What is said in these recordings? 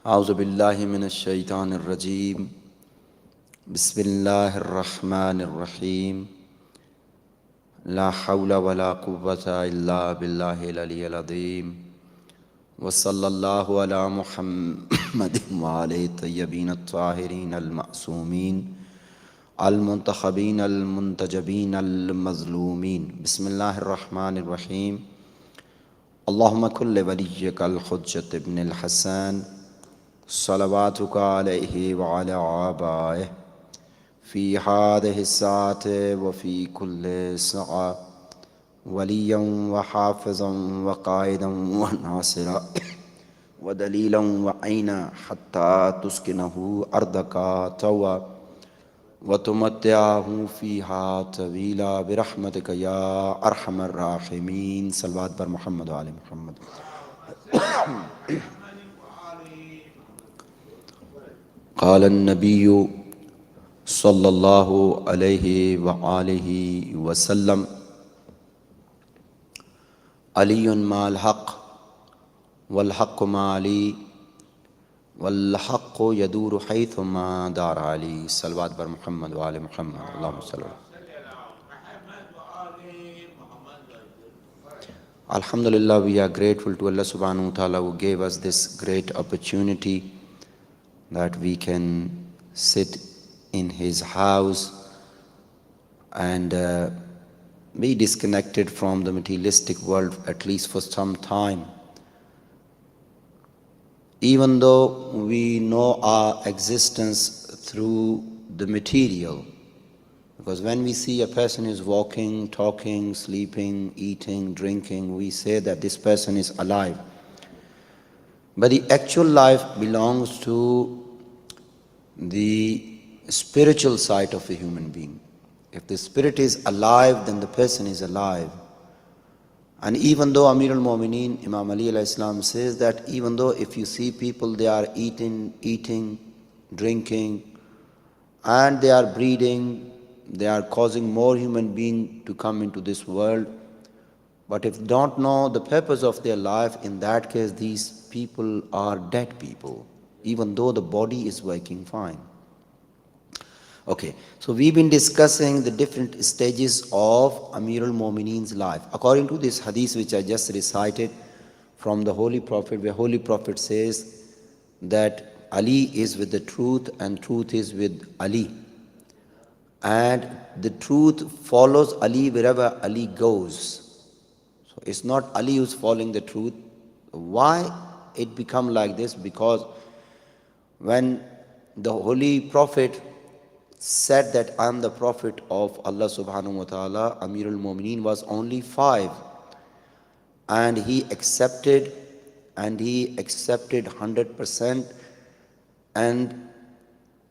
أعوذ بالله من الشيطان الرجيم بسم الله الرحمن الرحيم لا حول ولا قوة إلا بالله العلي العظيم وصلى الله على محمد وآله الطيبين الطاهرين المعصومين المنتخبين المنتجبين المظلومين بسم الله الرحمن الرحيم اللهم كن لوليك الحجة ابن الحسن صلواتك عليه وعلى آبائه في هذه الساعة وفي كل ساعة وليا وحافظا وقائدا وناصرا ودليلا وعينا حتى تسكنه أرضك طوى وتمتعه فيها طويلا برحمتك يا أرحم الراحمين. صلوات بر محمد وآل محمد. قال النبي صلى الله عليه وآله وسلم علي مع الحق والحق مع علي والحق يدور حيثما دار علي. صلوات بر محمد وآل محمد. اللهم صل على Alhamdulillah, we are grateful to Allah subhanahu wa ta'ala who gave us this great opportunity that we can sit in His house and be disconnected from the materialistic world at least for some time. Even though we know our existence through the material, because when we see a person is walking, talking, sleeping, eating, drinking, we say that this person is alive. But the actual life belongs to the spiritual side of a human being. If the spirit is alive, then the person is alive. And even though Amir al-Mu'mineen, Imam Ali alayhi salam says that even though if you see people, they are eating, drinking, and they are breeding, they are causing more human beings to come into this world. But if they don't know the purpose of their life, in that case, these people are dead people, even though the body is working fine. Okay, so we've been discussing the different stages of Amir al-Mu'mineen's life. According to this hadith which I just recited from the Holy Prophet, where Holy Prophet says that Ali is with the truth and truth is with Ali. And the truth follows Ali wherever Ali goes. So it's not Ali who's following the truth. Why it become like this? Because when the Holy Prophet said that I am the Prophet of Allah subhanahu wa ta'ala, Amir al-Mu'mineen was only 5. And he accepted 100%. And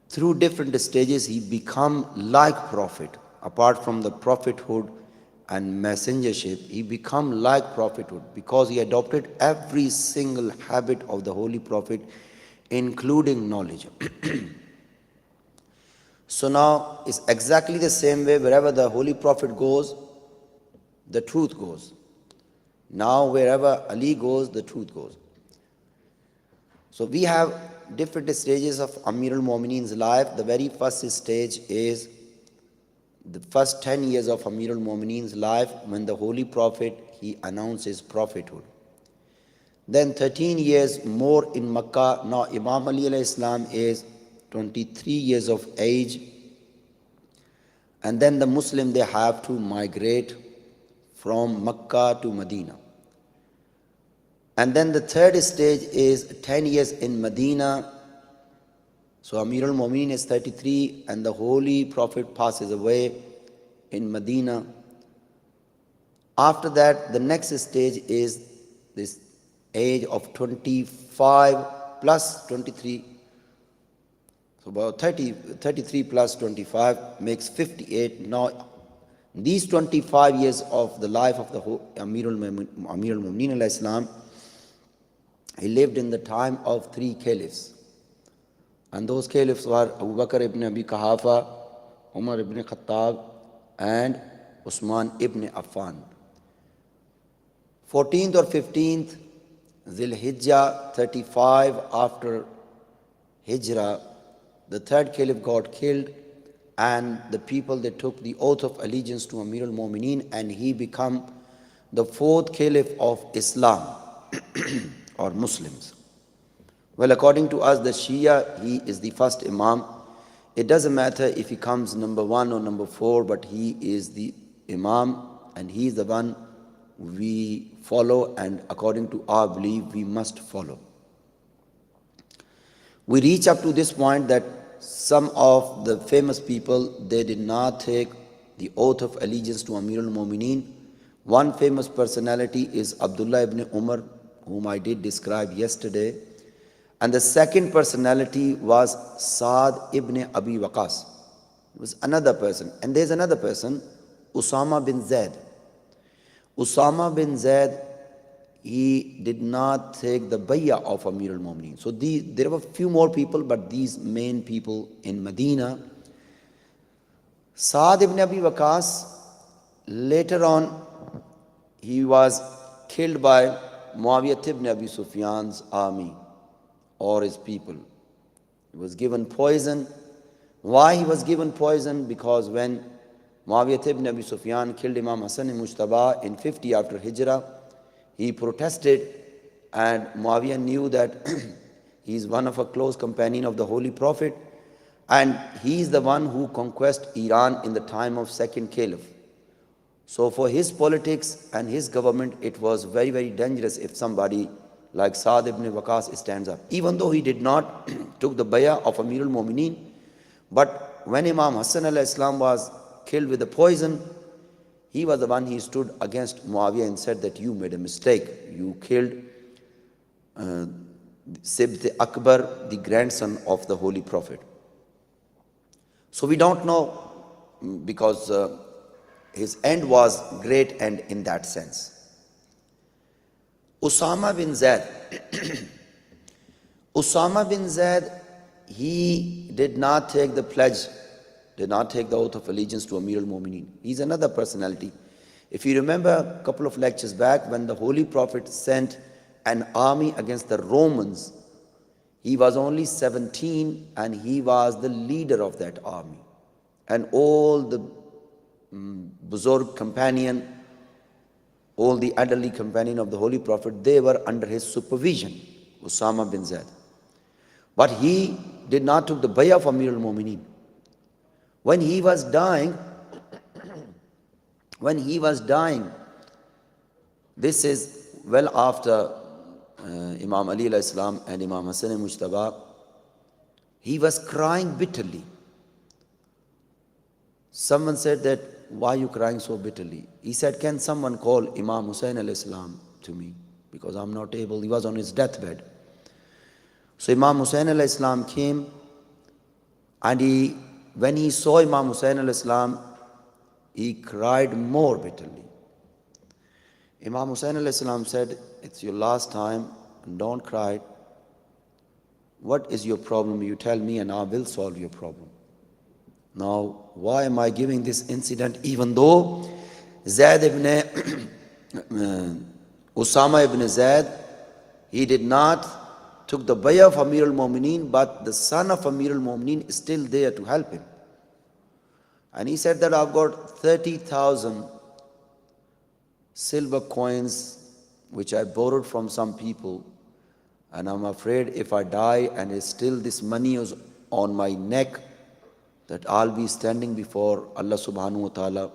through different stages, he become like Prophet. Apart from the prophethood and messengership, he become like prophethood because he adopted every single habit of the Holy Prophet, including knowledge. So now it's exactly the same way. Wherever the Holy Prophet goes, the truth goes. Now wherever Ali goes, the truth goes. So we have different stages of Amir al-Mu'mineen's life. The very first stage is the first 10 years of Amir al-Mu'mineen's life, when the Holy Prophet, he announces prophethood. Then 13 years more in Makkah. Now Imam Ali alayhi salam is 23 years of age. And then the Muslim, they have to migrate from Makkah to Medina. And then the third stage is 10 years in Medina. So Amir al-Mu'mineen is 33 and the Holy Prophet passes away in Medina. After that, the next stage is this age of 25 plus 23. So about 33 plus 25 makes 58. Now, these 25 years of the life of the Amir al-Mu'mineen alayhi salam, he lived in the time of 3 caliphs. And those caliphs were Abu Bakr ibn Abi Quhafa, Umar ibn Khattab, and Usman ibn Affan. 14th or 15th Zil Hijjah 35 after Hijrah, the third caliph got killed, and the people, they took the oath of allegiance to Amir al-Mu'mineen, and he became the fourth caliph of Islam or Muslims. Well, according to us, the Shia, he is the first Imam. It doesn't matter if he comes number 1 or number 4, but he is the Imam, and he is the one we follow, and according to our belief, we must follow. We reach up to this point that some of the famous people, they did not take the oath of allegiance to Amir al-Mu'mineen. One famous personality is Abdullah ibn Umar, whom I did describe yesterday. And the second personality was Saad ibn Abi Waqas. It was another person. And there's another person, Usama bin Zaid. Usama bin Zaid, he did not take the bay'ah of Amir al-Mu'mineen. So there were a few more people, but these main people in Medina. Saad ibn Abi Waqas, later on, he was killed by Muawiyah ibn Abi Sufyan's army or his people. He was given poison. Why he was given poison? Because when Muawiyah ibn Abi Sufyan killed Imam Hassan Mujtaba in 50 after Hijrah, he protested, and Muawiyah knew that he is one of a close companion of the Holy Prophet, and he is the one who conquered Iran in the time of second caliph. So for his politics and his government, it was very, very dangerous if somebody like Saad ibn Waqas stands up. Even though he did not took the bay'ah of Amir al-Mu'mineen, but when Imam Hassan al-Islam was killed with the poison, he was the one, he stood against Muawiyah and said that you made a mistake. You killed Sibt Akbar, the grandson of the Holy Prophet. So we don't know, because his end was great end in that sense. Usama bin Zaid. Usama bin Zaid, he did not take the pledge, did not take the oath of allegiance to Amir al-Mu'mineen. He's another personality. If you remember a couple of lectures back, when the Holy Prophet sent an army against the Romans, he was only 17 and he was the leader of that army. And all the Buzurg companion, all the elderly companion of the Holy Prophet, they were under his supervision, Usama bin Zaid. But he did not take the bay'ah of Amir al-Mu'mineen. When he was dying, this is well after Imam Ali alayhi salam and Imam Hassan Mujtaba, he was crying bitterly. Someone said that, why are you crying so bitterly? He said, can someone call Imam Hussain alayhi salam to me? Because I'm not able, he was on his deathbed. So Imam Hussain alayhi salam came, and when he saw Imam Hussain alayhi salam, he cried more bitterly. Imam Hussain alayhi salam said, it's your last time, don't cry. What is your problem? You tell me and I will solve your problem. Now, why am I giving this incident? Even though Zaid ibn Usama ibn Zaid, he did not took the bay'ah of Amir al-Mu'mineen, but the son of Amir al-Mu'mineen is still there to help him. And he said that I've got 30,000 silver coins which I borrowed from some people, and I'm afraid if I die and still this money is on my neck, that I'll be standing before Allah subhanahu wa ta'ala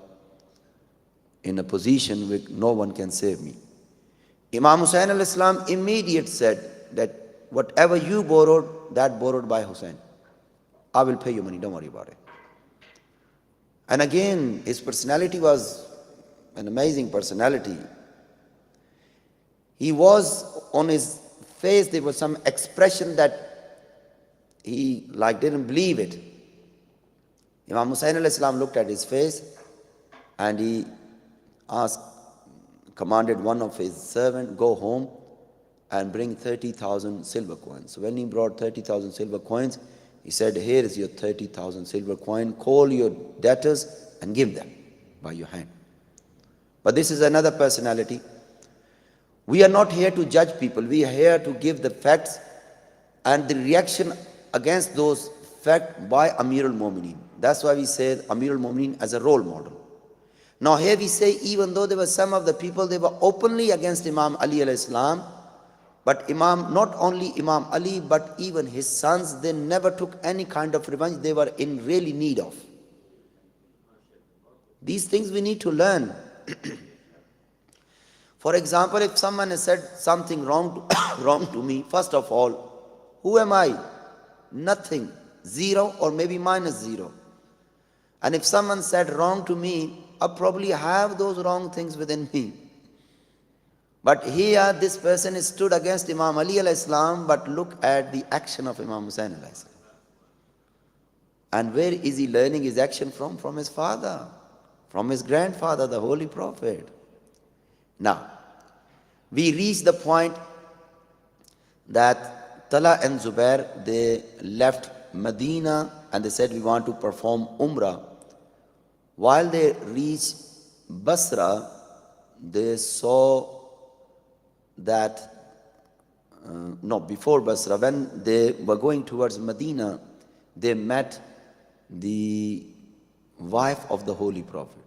in a position where no one can save me. Imam Hussain al-Islam immediately said that whatever you borrowed, that borrowed by Hussain. I will pay you money, don't worry about it. And again, his personality was an amazing personality. He was, on his face, there was some expression that he didn't believe it. Imam Hussain al-Islam looked at his face and he commanded one of his servants, go home and bring 30,000 silver coins. So when he brought 30,000 silver coins, he said, here is your 30,000 silver coin, call your debtors and give them by your hand. But this is another personality. We are not here to judge people, we are here to give the facts and the reaction against those fact by Amir al-Mu'mineen. That's why we say Amir al-Mu'mineen as a role model. Now here we say, even though there were some of the people, they were openly against Imam Ali alayhi salam, but not only Imam Ali, but even his sons, they never took any kind of revenge they were in really need of. These things we need to learn. For example, if someone has said something wrong to me, first of all, who am I? Nothing. Zero or maybe -0. And if someone said wrong to me, I probably have those wrong things within me. But here this person is stood against Imam Ali alayhi salam, but look at the action of Imam Hussain alayhi salam. And where is he learning his action from? From his father, from his grandfather, the Holy Prophet. Now, we reach the point that Talha and Zubair, they left Medina and they said, we want to perform Umrah. While they reached Basra, they saw that, before Basra, when they were going towards Medina, they met the wife of the Holy Prophet,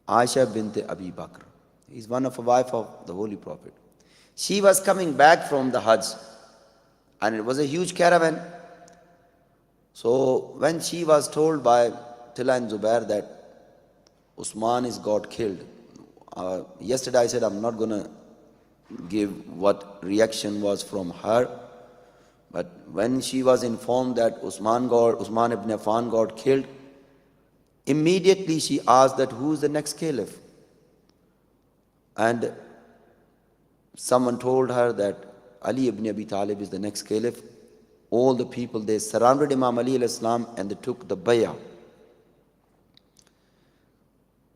Aisha bint Abi Bakr. He's one of the wife of the Holy Prophet. She was coming back from the Hajj, and it was a huge caravan. So when she was told by Talha and Zubair that Usman is got killed, yesterday I said I'm not going to give what reaction was from her, but when she was informed that Usman ibn Affan got killed, immediately she asked that who is the next caliph? And someone told her that Ali ibn Abi Talib is the next caliph. All the people, they surrounded Imam Ali alayhi salam and they took the bay'ah.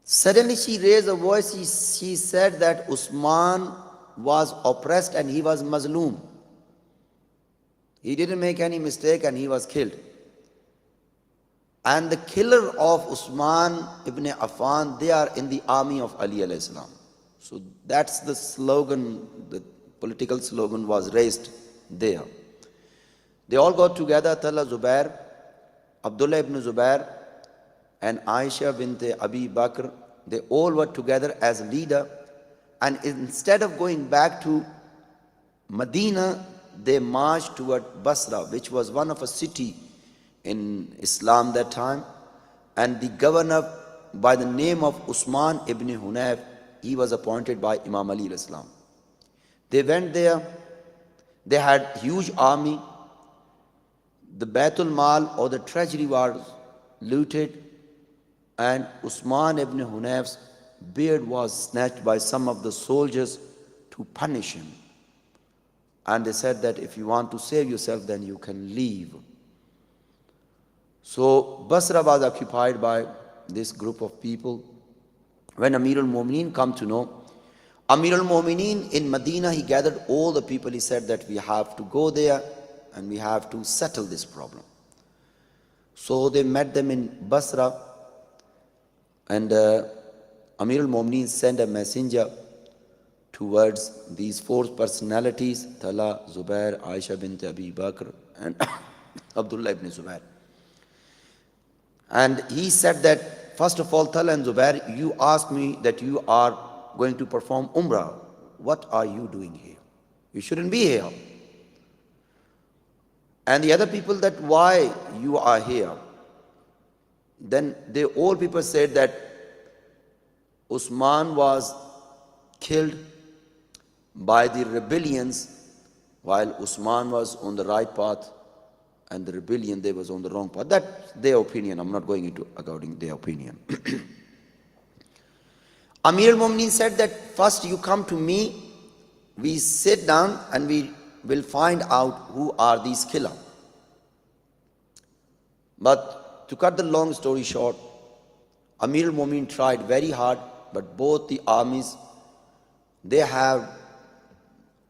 Suddenly she raised a voice, she said that Usman was oppressed and he was mazloom. He didn't make any mistake and he was killed. And the killer of Usman ibn Affan, they are in the army of Ali alayhi salam. So that's the slogan, the political slogan was raised there. They all got together, Talha, Zubair, Abdullah ibn Zubair, and Aisha bint Abi Bakr. They all were together as leader. And instead of going back to Medina, they marched toward Basra, which was one of a city in Islam that time. And the governor by the name of Usman ibn Hunayf, he was appointed by Imam Ali alayhi salam. They went there, they had huge army. The Baitul Mal or the treasury was looted, and Usman ibn Hunayf's beard was snatched by some of the soldiers to punish him. And they said that if you want to save yourself, then you can leave. So Basra was occupied by this group of people. When Amir al-Mu'mineen come to know, Amir al-Mu'mineen in Medina, he gathered all the people. He said that we have to go there and we have to settle this problem. So they met them in Basra, and Amir al-Mu'mineen sent a messenger towards these four personalities, Talha, Zubair, Aisha bint Abi Bakr, and Abdullah ibn Zubair. And he said that, first of all, Talha and Zubair, you asked me that you are going to perform Umrah. What are you doing here? You shouldn't be here. And the other people that why you are here. Then all people said that Usman was killed by the rebellions while Usman was on the right path and the rebellion, they was on the wrong path. That's their opinion. I'm not going into according their opinion. Amir al-Mu'mineen said that first you come to me, we sit down and we will find out who are these killers. But to cut the long story short, Amir al-Mu'mineen tried very hard, but both the armies, they have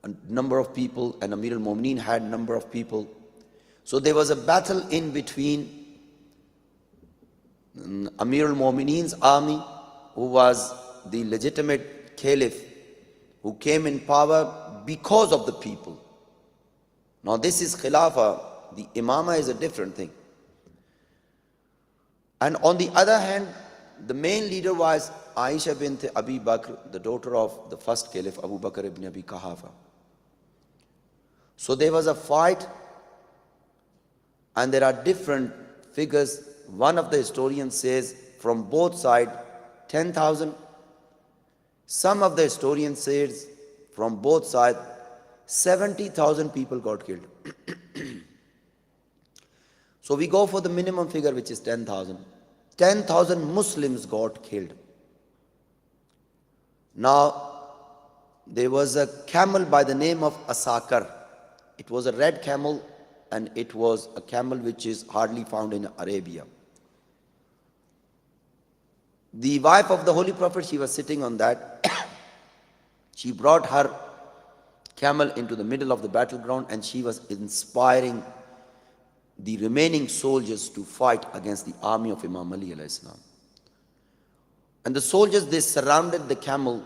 a number of people and Amir al-Mu'mineen had a number of people. So there was a battle in between Amir al-Mu'mineen's army, who was the legitimate caliph, who came in power because of the people. Now this is Khilafah, the imama is a different thing. And on the other hand, the main leader was Aisha bint Abi Bakr, the daughter of the first caliph Abu Bakr ibn Abi Quhafa. So there was a fight, and there are different figures. One of the historians says from both sides 10,000. Some of the historians says from both sides 70,000 people got killed. So we go for the minimum figure, which is 10,000. 10,000 Muslims got killed. Now, there was a camel by the name of Asakar. It was a red camel, and it was a camel which is hardly found in Arabia. The wife of the Holy Prophet, she was sitting on that. She brought her camel into the middle of the battleground, and she was inspiring the remaining soldiers to fight against the army of Imam Ali alayhi salam. And the soldiers, they surrounded the camel,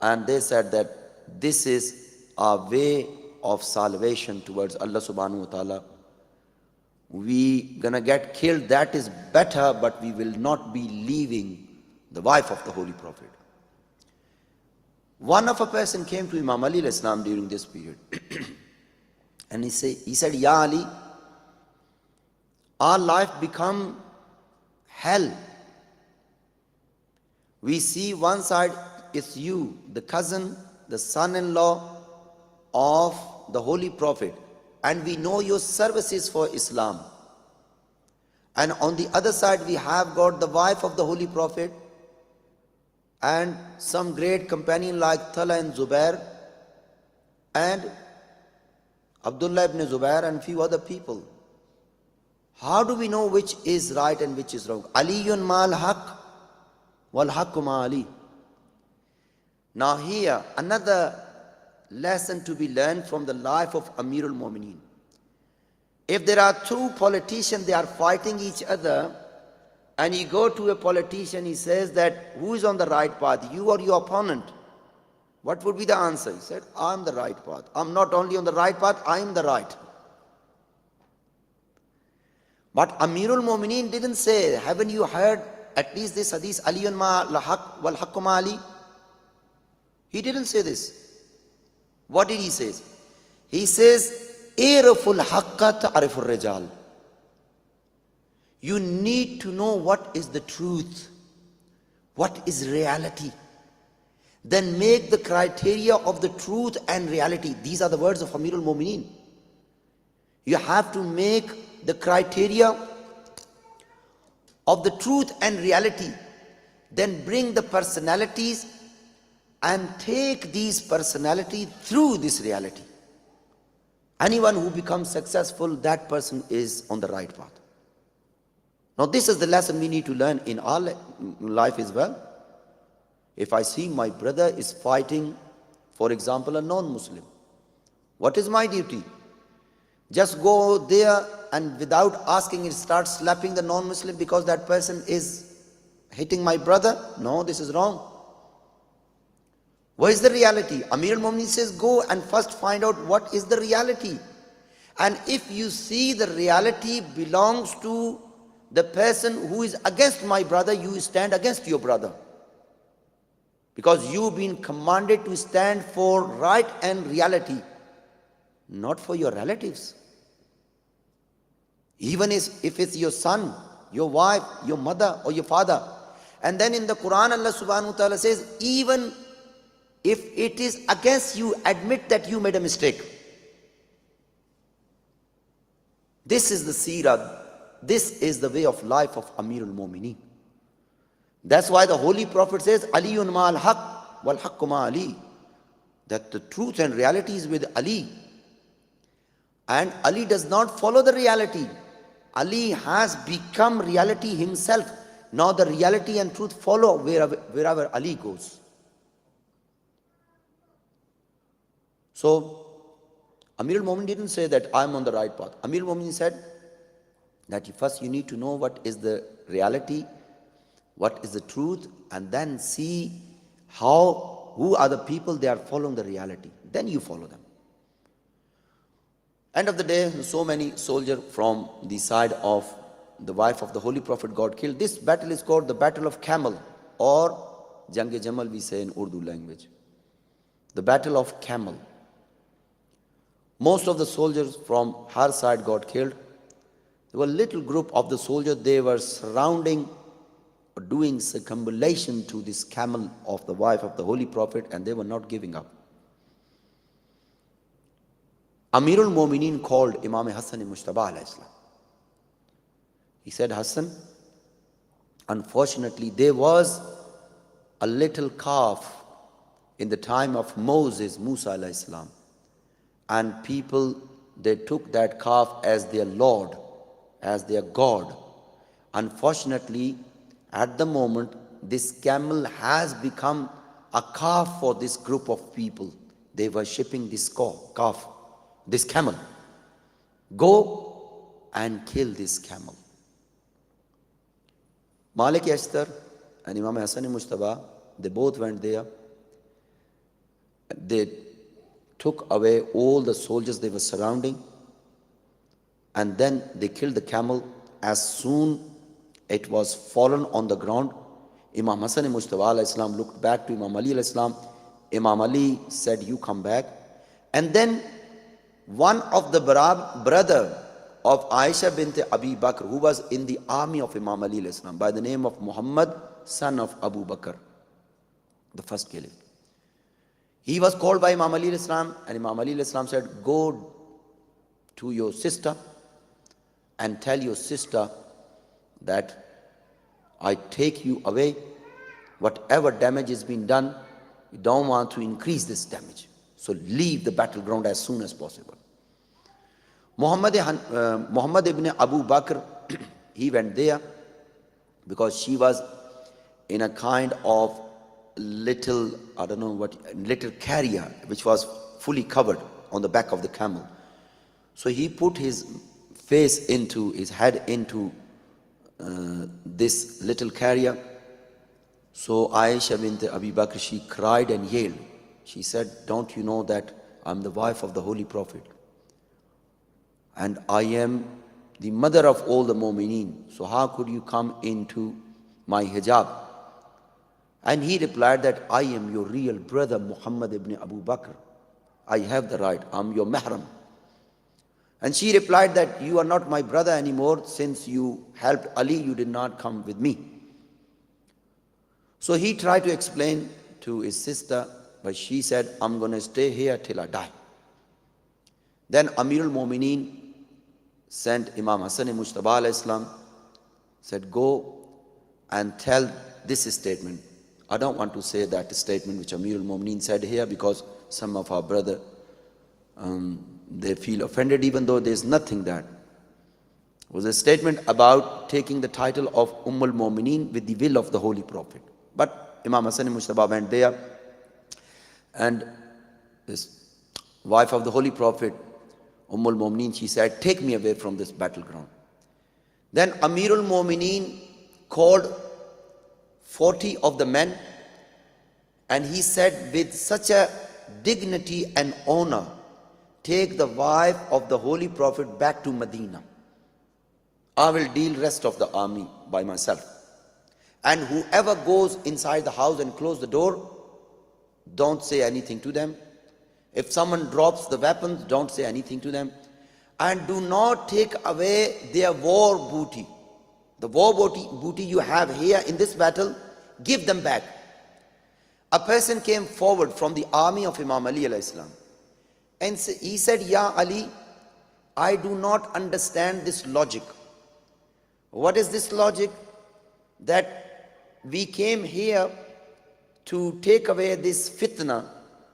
and they said that this is our way of salvation towards Allah subhanahu wa ta'ala. We gonna get killed, that is better, but we will not be leaving the wife of the Holy Prophet. One of a person came to Imam Ali alayhi salam during this period. And he said, Ya Ali, our life become hell. We see one side is you, the cousin, the son-in-law of the Holy Prophet, and we know your services for Islam. And on the other side we have got the wife of the Holy Prophet and some great companion like Talha and Zubair and Abdullah ibn Zubair and few other people. How do we know which is right and which is wrong? Aliyun ma'al haq wal haqqu ma Ali. Now here another lesson to be learned from the life of Amirul Mu'mineen. If there are two politicians, they are fighting each other, and you go to a politician, he says that who is on the right path, you or your opponent? What would be the answer? He said, I'm the right path. I'm not only on the right path, I'm the right. But Amirul Mu'mineen didn't say, haven't you heard at least this hadith, Aliyun ma'al haq wal haqqu ma Ali? He didn't say this. What did he say? He says, Irful haqqa ta'rifur rijal. You need to know what is the truth, what is reality. Then make the criteria of the truth and reality. These are the words of Amirul Mu'mineen. You have to make the criteria of the truth and reality. Then bring the personalities and take these personalities through this reality. Anyone who becomes successful, that person is on the right path. Now this is the lesson we need to learn in our life as well. If I see my brother is fighting, for example, a non-Muslim, what is my duty? Just go there and without asking it start slapping the non-Muslim because that person is hitting my brother? No, this is wrong. What is the reality? Amir al-Mu'minin says, go and first find out what is the reality. And if you see the reality belongs to the person who is against my brother, you stand against your brother. Because you've been commanded to stand for right and reality, not for your relatives. Even if it's your son, your wife, your mother or your father. And then in the Quran, Allah subhanahu wa ta'ala says, even if it is against you, admit that you made a mistake. This is the seerah. This is the way of life of Amirul Mu'mineen. That's why the Holy Prophet says, Aliyun ma'al haq wal haqqu ma Ali. That the truth and reality is with Ali. And Ali does not follow the reality. Ali has become reality himself. Now the reality and truth follow wherever Ali goes. So, Amir al-Mu'min didn't say that I'm on the right path. Amir al-Mu'min said that first you need to know what is the reality, what is the truth, and then see who are the people they are following the reality. Then you follow them. End of the day, so many soldiers from the side of the wife of the Holy Prophet got killed. This battle is called the Battle of Camel, or Jang-e-Jamal we say in Urdu language. The Battle of Camel. Most of the soldiers from her side got killed. There were a little group of the soldiers, they were surrounding or doing circumambulation to this camel of the wife of the Holy Prophet, and they were not giving up. Amirul Mu'mineen called Imam Hassan Mujtaba alayhi salam. He said, Hassan, unfortunately there was a little calf in the time of Musa alayhi salam, and people, they took that calf as their Lord, as their God. Unfortunately, at the moment, this camel has become a calf for this group of people. They were worshipping this calf, this camel. Go and kill this camel. Malik Ashtar and Imam Hassan Mujtaba, they both went there. They took away all the soldiers they were surrounding, and then they killed the camel. As soon it was fallen on the ground, Imam Hassan Mujtaba alayhi salam looked back to Imam Ali alayhi salam. Imam Ali said, you come back. And then one of the brother of Aisha bint Abi Bakr, who was in the army of Imam Ali alayhi salam, by the name of Muhammad, son of Abu Bakr, the first caliph. He was called by Imam Ali alayhi salam, and Imam Ali alayhi salam said, go to your sister and tell your sister that I take you away. Whatever damage has been done, we don't want to increase this damage. So leave the battleground as soon as possible. Muhammad ibn Abu Bakr, he went there because she was in a kind of little, I don't know what, little carrier which was fully covered on the back of the camel. So he put his head into this little carrier. So Aisha bint Abi Bakr, she cried and yelled. She said, don't you know that I'm the wife of the Holy Prophet? And I am the mother of all the Mu'mineen. So how could you come into my hijab? And he replied that I am your real brother Muhammad ibn Abu Bakr. I have the right, I'm your mahram. And she replied that you are not my brother anymore. Since you helped Ali, you did not come with me. So he tried to explain to his sister, but she said, I'm going to stay here till I die. Then Amirul Mu'mineen sent Imam Hassan Mujtaba alayhi salam, said, go and tell this statement. I don't want to say that statement which Amirul Mu'mineen said here, because some of our brother, they feel offended, even though there's nothing that. It was a statement about taking the title of Ummul Mu'mineen with the will of the Holy Prophet. But Imam Hassan Mujtaba went there, and this wife of the Holy Prophet, Ummul Mu'mineen, she said, take me away from this battleground. Then Amirul Mu'mineen called 40 of the men, and he said with such a dignity and honor, take the wife of the Holy Prophet back to Medina. I will deal rest of the army by myself. And whoever goes inside the house and close the door, don't say anything to them. If someone drops the weapons, don't say anything to them. And do not take away their war booty. The war booty you have here in this battle, give them back. A person came forward from the army of Imam Ali alayhi salam, and he said, Ya Ali, I do not understand this logic. What is this logic? That we came here to take away this fitna,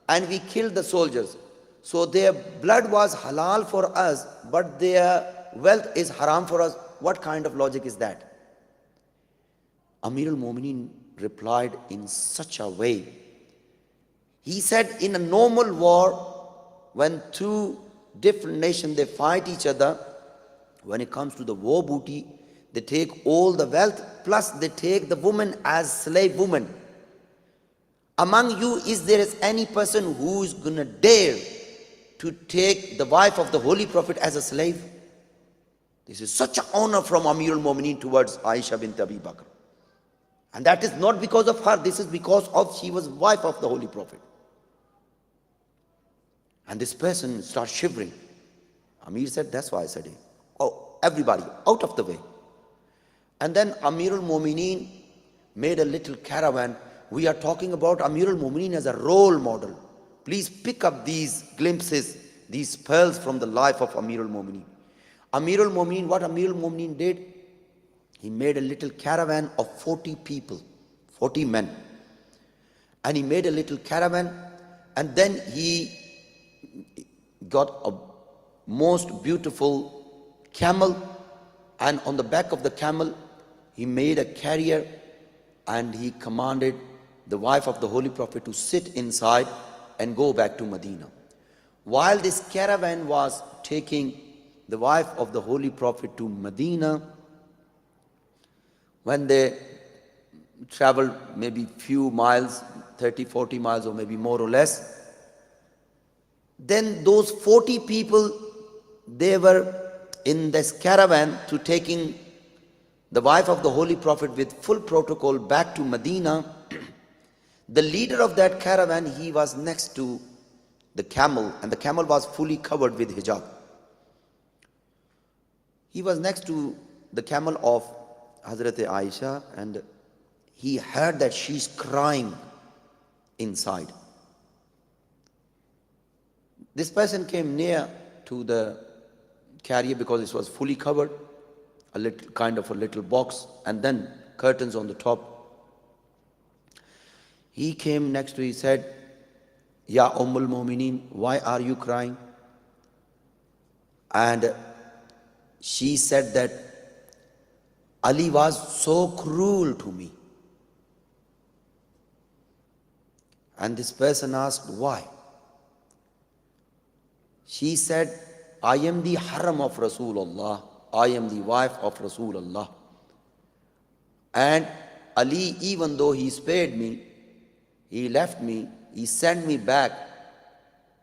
and we killed the soldiers. So their blood was halal for us, but their wealth is haram for us. What kind of logic is that? Amirul Mu'mineen replied in such a way. He said, in a normal war, when two different nations, they fight each other, when it comes to the war booty, they take all the wealth, plus they take the woman as slave woman. Among you, is there any person who is going to dare to take the wife of the Holy Prophet as a slave. This is such an honor from Amir al-Mu'mineen towards Aisha bint Abi Bakr. And that is not because of her, this is because of she was wife of the Holy Prophet. And this person starts shivering. Amir said, that's why I said it. Oh, everybody, out of the way. And then Amir al-Mu'mineen made a little caravan. We are talking about Amir al-Mu'mineen as a role model. Please pick up these glimpses, these pearls from the life of Amir al-Mu'mineen. Amir al-Mu'mineen, what Amir al-Mu'mineen did, he made a little caravan of 40 people, 40 men. And he made a little caravan, and then he got a most beautiful camel, and on the back of the camel, he made a carrier, and he commanded the wife of the Holy Prophet to sit inside and go back to Medina. While this caravan was taking the wife of the Holy Prophet to Medina, when they traveled maybe few miles, 30, 40 miles or maybe more or less, then those 40 people, they were in this caravan to taking the wife of the Holy Prophet with full protocol back to Medina. The leader of that caravan, he was next to the camel, and the camel was fully covered with hijab. He was next to the camel of Hazrat Aisha, and he heard that she's crying inside. This person came near to the carrier because it was fully covered, a little kind of a little box, and then curtains on the top. He came next to, he said, Ya Ummul Mu'mineen, why are you crying? And she said that Ali was so cruel to me. And this person asked, why? She said, I am the haram of Rasulullah. I am the wife of Rasulullah. And Ali, even though he spared me, he left me, he sent me back,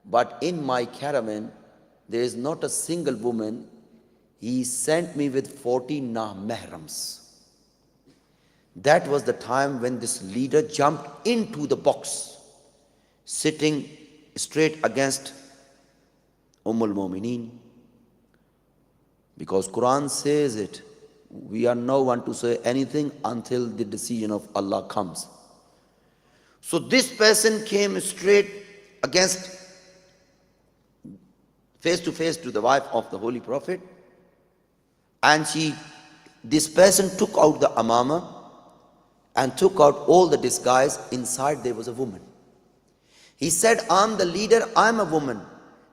but in my caravan, there is not a single woman. He sent me with 40 mahrams. That was the time when this leader jumped into the box, sitting straight against Ummul Mu'mineen. Because Quran says it, we are no one to say anything until the decision of Allah comes. So this person came straight against, face to face to the wife of the Holy Prophet, and this person took out the amama and took out all the disguise. Inside there was a woman. He said, I'm the leader, I'm a woman.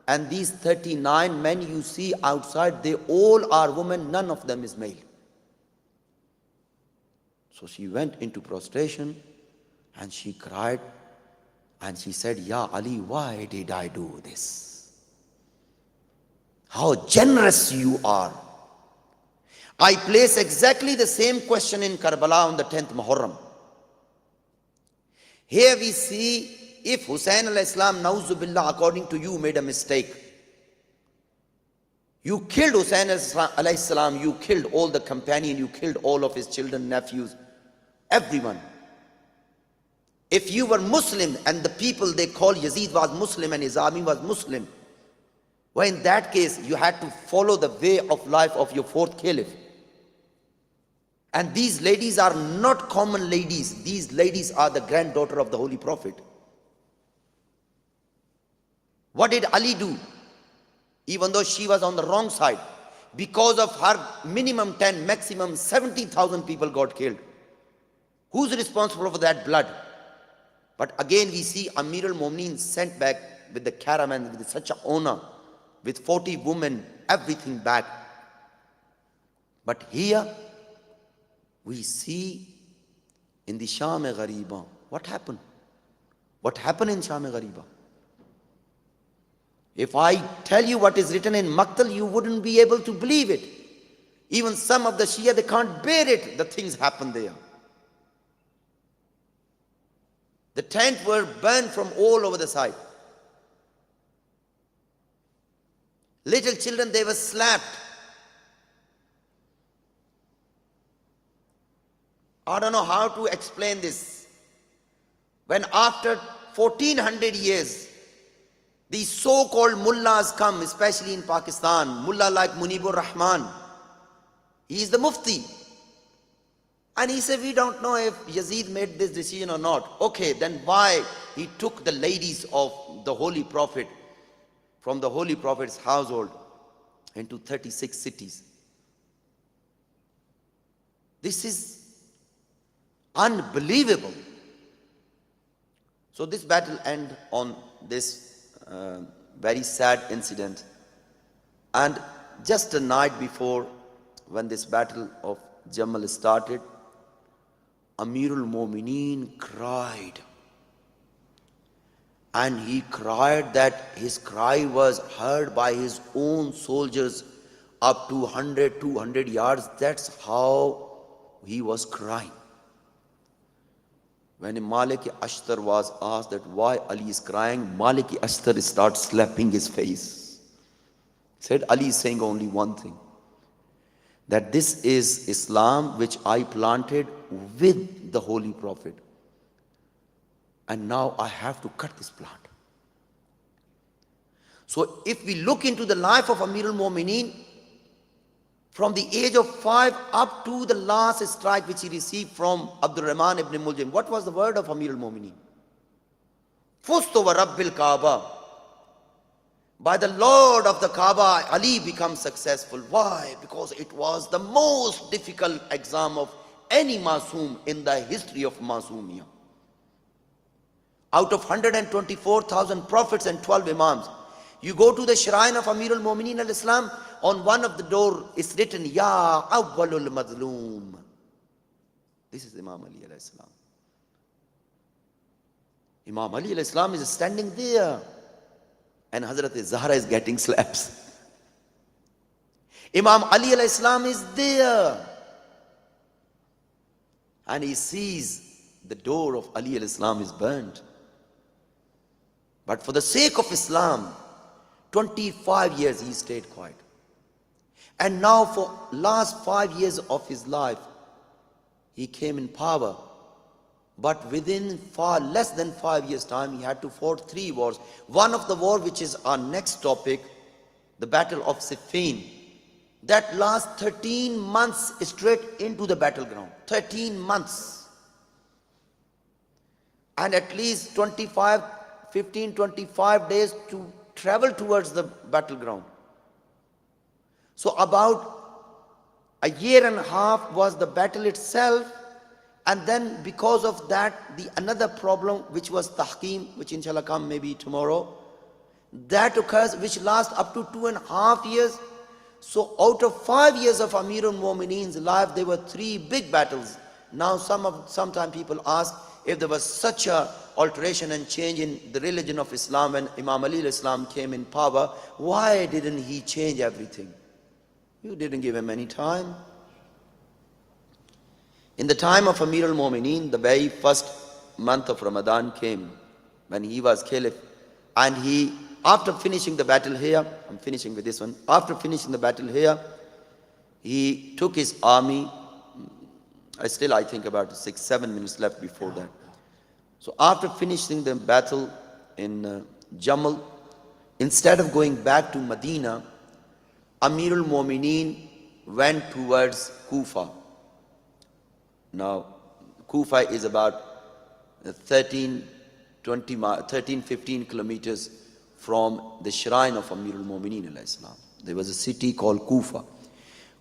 And these 39 men you see outside, they all are women, none of them is male. So she went into prostration and she cried and she said, Ya Ali, why did I do this? How generous you are. I place exactly the same question in Karbala on the 10th Muharram. Here we see, if Hussein al-Islam, na'uzubillah, according to you, made a mistake. You killed Hussein al-Islam, you killed all the companion, you killed all of his children, nephews, everyone. If you were Muslim and the people they call Yazid was Muslim and his army was Muslim, well, in that case, you had to follow the way of life of your fourth caliph. And these ladies are not common ladies. These ladies are the granddaughter of the Holy Prophet. What did Ali do? Even though she was on the wrong side, because of her minimum 10, maximum 70,000 people got killed. Who's responsible for that blood? But again we see Amir al-Mu'mineen sent back with the caravan with such an honor, with 40 women, everything back. But here we see in the Sham-e-Ghariba, what happened? What happened in Sham-e-Ghariba? If I tell you what is written in Maktal, you wouldn't be able to believe it. Even some of the Shia, they can't bear it, the things happen there. The tents were burned from all over the side. Little children, they were slapped. I don't know how to explain this. When after 1400 years, these so-called mullahs come, especially in Pakistan, mullah like Munibur Rahman, he is the mufti. And he said, we don't know if Yazid made this decision or not. Okay, then why he took the ladies of the Holy Prophet from the Holy Prophet's household into 36 cities? This is unbelievable. So this battle ended on this very sad incident. And just a night before, when this battle of Jamal started, Amirul Mu'mineen cried. And he cried that his cry was heard by his own soldiers up to 100, 200 yards. That's how he was crying. When Malik-e-Ashtar was asked that why Ali is crying, Malik-e-Ashtar starts slapping his face. Said, Ali is saying only one thing, that this is Islam which I planted with the Holy Prophet. And now I have to cut this plant. So if we look into the life of Amirul Mu'mineen, from the age of 5 up to the last strike which he received from Abdul Rahman ibn Muljim, what was the word of Amirul Mu'mineen? Fustu wa Rabbil Kaaba. By the Lord of the Kaaba, Ali becomes successful. Why? Because it was the most difficult exam of any Masoom in the history of Masoomiyah. Out of 124,000 prophets and 12 Imams, you go to the shrine of Amirul Mu'mineen al-Islam, on one of the door is written, Ya Awwalul Madloom. This is Imam Ali al-Islam. Imam Ali al-Islam is standing there, and Hazrat Zahra is getting slaps. Imam Ali al-Islam is there, and he sees the door of Ali al-Islam is burned. But for the sake of Islam, 25 years he stayed quiet. And now for last 5 years of his life, he came in power. But within far less than 5 years' time, he had to fight 3 wars. One of the war, which is our next topic, the Battle of Siffin, that last 13 months straight into the battleground. 13 months. And at least 15, 25 days to travel towards the battleground. So about a year and a half was the battle itself, and then because of that, the another problem, which was tahkim, which inshallah come maybe tomorrow, that occurs, which lasts up to 2.5 years. So out of 5 years of Amirul Mu'mineen's life, there were 3 big battles. Now sometimes people ask, if there was such a alteration and change in the religion of Islam when Imam Ali al-Islam came in power, why didn't he change everything? You didn't give him any time. In the time of Amir al-Mu'mineen, the very first month of Ramadan came when he was caliph, and he, after finishing the battle here, I'm finishing with this one, after finishing the battle here, he took his army. I think about 6-7 minutes left before that. So after finishing the battle in Jamal, instead of going back to Medina, Amirul Mu'mineen went towards Kufa. Now, Kufa is about 13-15 kilometers from the shrine of Amirul Mu'mineen al-Islam. There was a city called Kufa.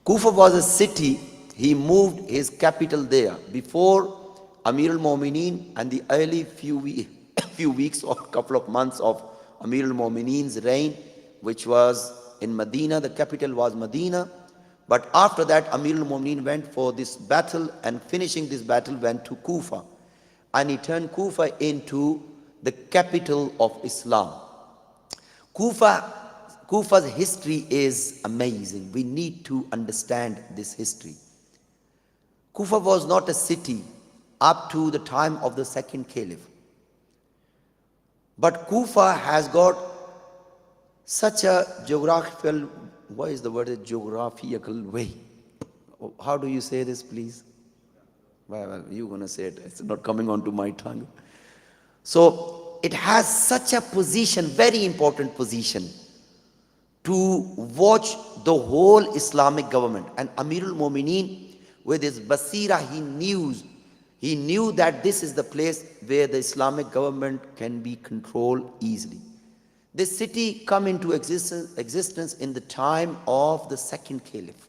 Kufa was a city, he moved his capital there. Before Amirul Mu'mineen and the early few weeks or couple of months of Amirul Mu'mineen's reign, which was in Medina, the capital was Medina. But after that, Amirul Mu'mineen went for this battle, and finishing this battle went to Kufa. And he turned Kufa into the capital of Islam. Kufa's history is amazing. We need to understand this history. Kufa was not a city up to the time of the second caliph. But Kufa has got such a geographical, what is the word, geographical way? How do you say this, please? Well, you're going to say it. It's not coming onto my tongue. So it has such a position, very important position, to watch the whole Islamic government. And Amirul Mu'mineen, with his basira, he knew that this is the place where the Islamic government can be controlled easily. This city come into existence in the time of the second caliph.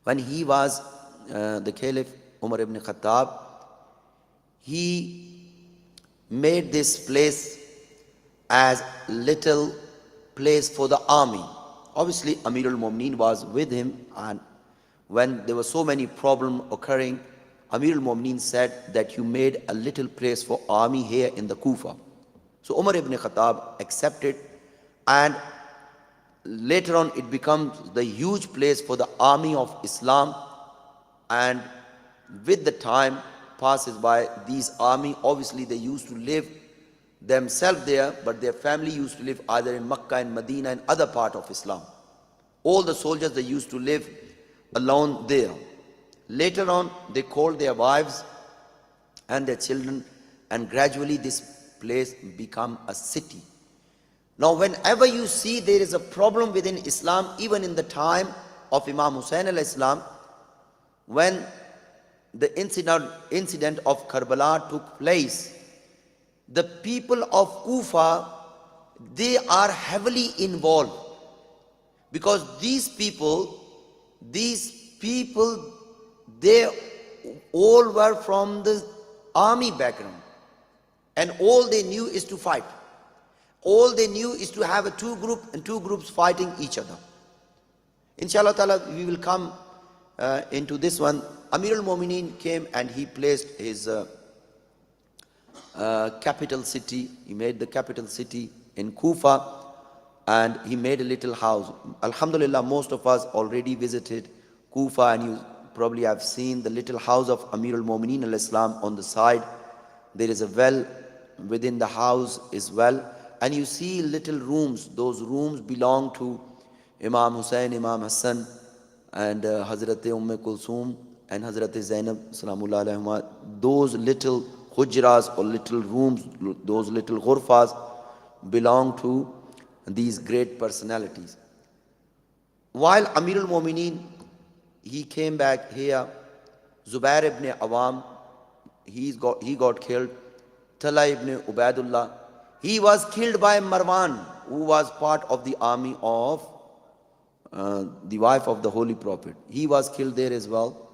When he was the caliph, Umar ibn Khattab, he made this place as little place for the army. Obviously, Amirul Mu'mineen was with him, and when there were so many problems occurring, Amirul Mu'mineen said that you made a little place for army here in the Kufa. So Umar ibn Khattab accepted, and later on it becomes the huge place for the army of Islam. And with the time passes by, these army, obviously they used to live themselves there, but their family used to live either in Makkah and Medina and other part of Islam. All the soldiers, they used to live alone there. Later on, they called their wives and their children, and gradually this place become a city. Now, whenever you see there is a problem within Islam, even in the time of Imam Hussain al-Islam, when the incident of Karbala took place, the people of Kufa, they are heavily involved, because these people, they all were from the army background, and all they knew is to fight. All they knew is to have two groups fighting each other. Inshallah ta'ala, we will come into this one. Amirul Mu'mineen came and he placed his capital city. He made the capital city in Kufa, and he made a little house. Alhamdulillah, most of us already visited Kufa, and you probably have seen the little house of Amirul Mu'mineen al-Islam on the side. There is a well within the house as well, and you see little rooms. Those rooms belong to Imam Hussain, Imam Hassan, and Hazrat Kulsum and Hazrat Zainab Salamullah alayhima. Those little hujras or little rooms, those little ghurfas belong to these great personalities. While Amirul Mu'mineen, he came back here, Zubair ibn Awam, he got killed. Talha ibn Ubaidullah, he was killed by Marwan, who was part of the army of the wife of the Holy Prophet. He was killed there as well.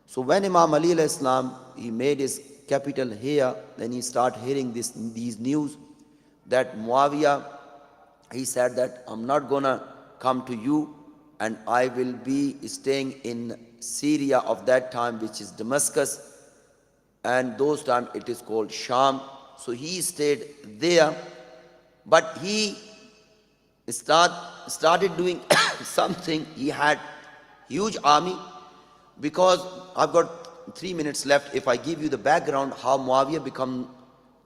So when Imam Ali al-Islam, he made his capital here, then he started hearing these news that Muawiyah, he said that I'm not gonna come to you, and I will be staying in Syria of that time, which is Damascus, and those times it is called Sham. So he stayed there, but he started doing something. He had huge army, because I've got 3 minutes left. If I give you the background how Muawiyah become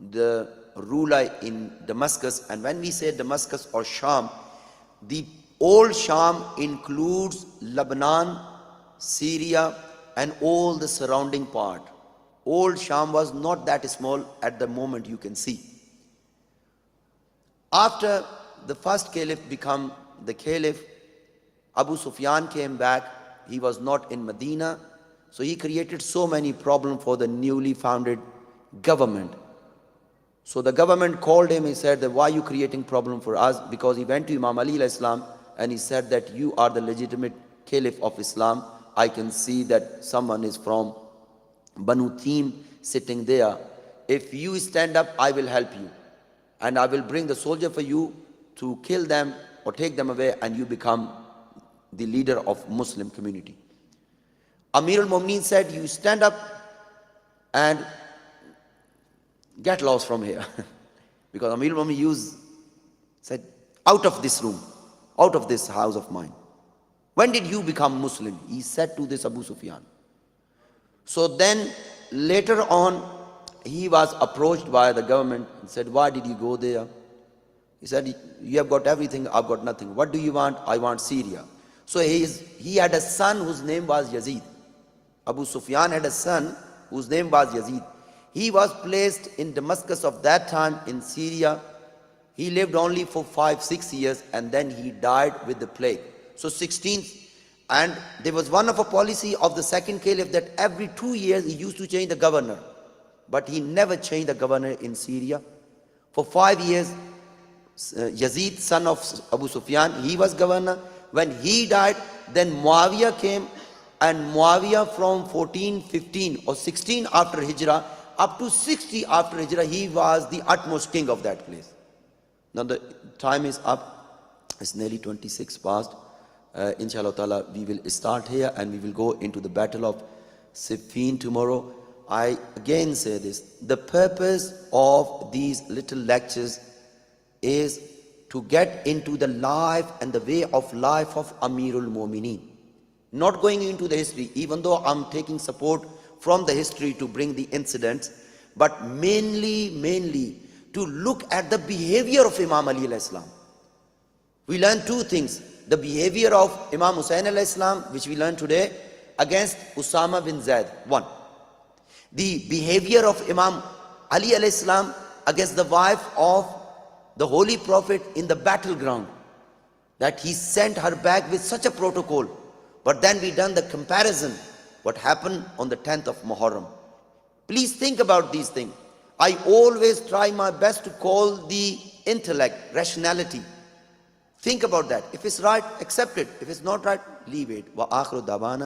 the ruler in Damascus, and when we say Damascus or Sham, the old Sham includes Lebanon, Syria, and all the surrounding part. Old Sham was not that small at the moment, you can see. After the first caliph become the caliph, Abu Sufyan came back. He was not in Medina, so he created so many problems for the newly founded government. So the government called him. He said that, why are you creating problem for us? Because he went to Imam Ali al-Islam and he said that you are the legitimate caliph of Islam. I can see that someone is from Banu Teem sitting there. If you stand up, I will help you, and I will bring the soldier for you to kill them or take them away, and you become the leader of Muslim community. Amirul Mu'mineen said, you stand up and get lost from here. Because Amirul Mu'mineen said, out of this room, out of this house of mine. When did you become Muslim? He said to this Abu Sufyan. So then later on, he was approached by the government and said, why did you go there? He said, you have got everything, I've got nothing. What do you want? I want Syria. So he had a son whose name was Yazid. Abu Sufyan had a son whose name was Yazid. He was placed in Damascus of that time in Syria. He lived only for 5-6 years and then he died with the plague. So 16th, and there was one of a policy of the second caliph that every 2 years he used to change the governor. But he never changed the governor in Syria. For 5 years, Yazid, son of Abu Sufyan, he was governor. When he died, then Muawiyah came, and Muawiyah from 14, 15 or 16 after Hijrah up to 60 after Hijrah, he was the utmost king of that place. Now the time is up. It's nearly 26 past. Inshallah ta'ala, we will start here and we will go into the battle of Siffin tomorrow. I again say this, the purpose of these little lectures is to get into the life and the way of life of Amirul Mu'mineen. Not going into the history, even though I'm taking support from the history to bring the incidents, but mainly to look at the behavior of Imam Ali alayhi salam. We learn two things, the behavior of Imam Hussain alayhi salam, which we learn today, against Usama bin Zaid, one. The behavior of Imam Ali alayhi salam against the wife of the Holy Prophet in the battleground, that he sent her back with such a protocol. But then we done the comparison, what happened on the 10th of Muharram. Please think about these things. I always try my best to call the intellect, rationality. Think about that. If it's right, accept it. If it's not right, leave it. Wa akhiru dawana.